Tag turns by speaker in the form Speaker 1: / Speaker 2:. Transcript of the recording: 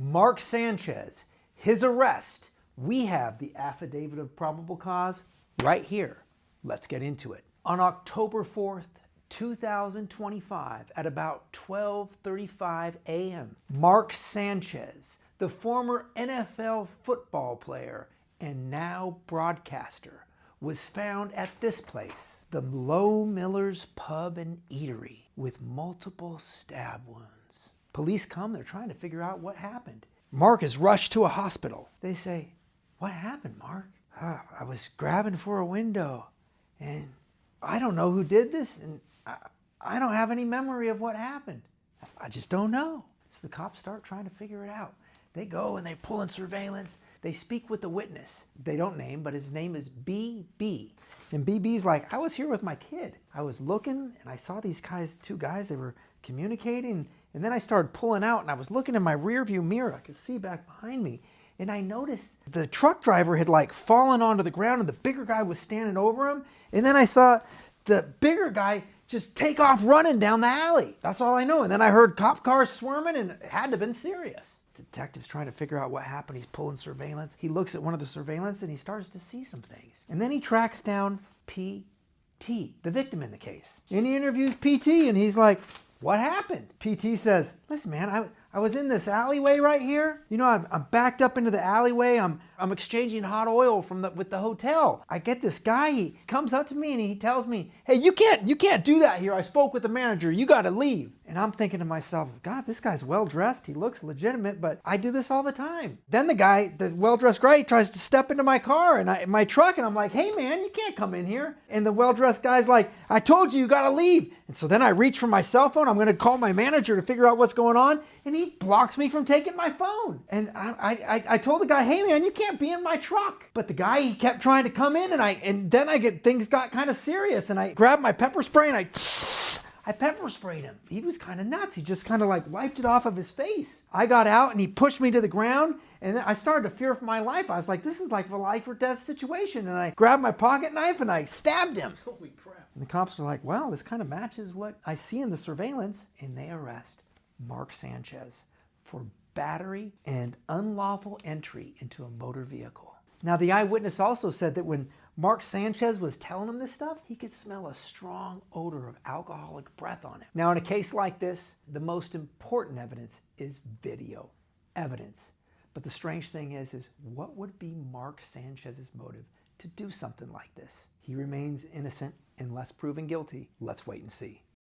Speaker 1: Mark Sanchez, his arrest. We have the affidavit of probable cause right here. Let's get into it. On October 4th, 2025, at about 12:35 a.m., Mark Sanchez, the former NFL football player and now broadcaster, was found at this place, the Low Miller's Pub and Eatery, with multiple stab wounds. Police come, they're trying to figure out what happened. Mark is rushed to a hospital. They say, "What happened, Mark?" "I was grabbing for a window, and I don't know who did this, and I don't have any memory of what happened. I just don't know." So the cops start trying to figure it out. They go and they pull in surveillance. They speak with the witness. They don't name, but his name is BB. And BB's like, "I was here with my kid. I was looking and I saw these guys, two guys, they were communicating. And then I started pulling out and I was looking in my rear view mirror. I could see back behind me. And I noticed the truck driver had like fallen onto the ground and the bigger guy was standing over him. And then I saw the bigger guy just take off running down the alley. That's all I know. And then I heard cop cars swarming and it had to have been serious." The detective's trying to figure out what happened. He's pulling surveillance. He looks at one of the surveillance and he starts to see some things. And then he tracks down PT, the victim in the case. And he interviews PT and he's like, "What happened?" PT says, "Listen, man, I was in this alleyway right here. You know, I'm backed up into the alleyway. I'm exchanging hot oil with the hotel. I get this guy, he comes up to me and he tells me, 'Hey, you can't do that here. I spoke with the manager. You got to leave.'" And I'm thinking to myself, God, this guy's well dressed. He looks legitimate, but I do this all the time. Then the guy, the well-dressed guy, tries to step into my car and my truck, and I'm like, "Hey man, you can't come in here." And the well-dressed guy's like, "I told you got to leave." And so then I reach for my cell phone. I'm going to call my manager to figure out what's going on. And he blocks me from taking my phone. And I told the guy, "Hey man, you can't be in my truck." But the guy, he kept trying to come in and then things got kind of serious and I grabbed my pepper spray and I pepper sprayed him. He was kind of nuts. He just kind of like wiped it off of his face. I got out and he pushed me to the ground and then I started to fear for my life. I was like, this is like a life or death situation. And I grabbed my pocket knife and I stabbed him.
Speaker 2: Holy crap.
Speaker 1: And the cops were like, "Well, this kind of matches what I see in the surveillance." And they arrest Mark Sanchez for battery and unlawful entry into a motor vehicle. Now, the eyewitness also said that when Mark Sanchez was telling him this stuff, he could smell a strong odor of alcoholic breath on him. Now, in a case like this, the most important evidence is video evidence. But the strange thing is what would be Mark Sanchez's motive to do something like this? He remains innocent unless proven guilty. Let's wait and see.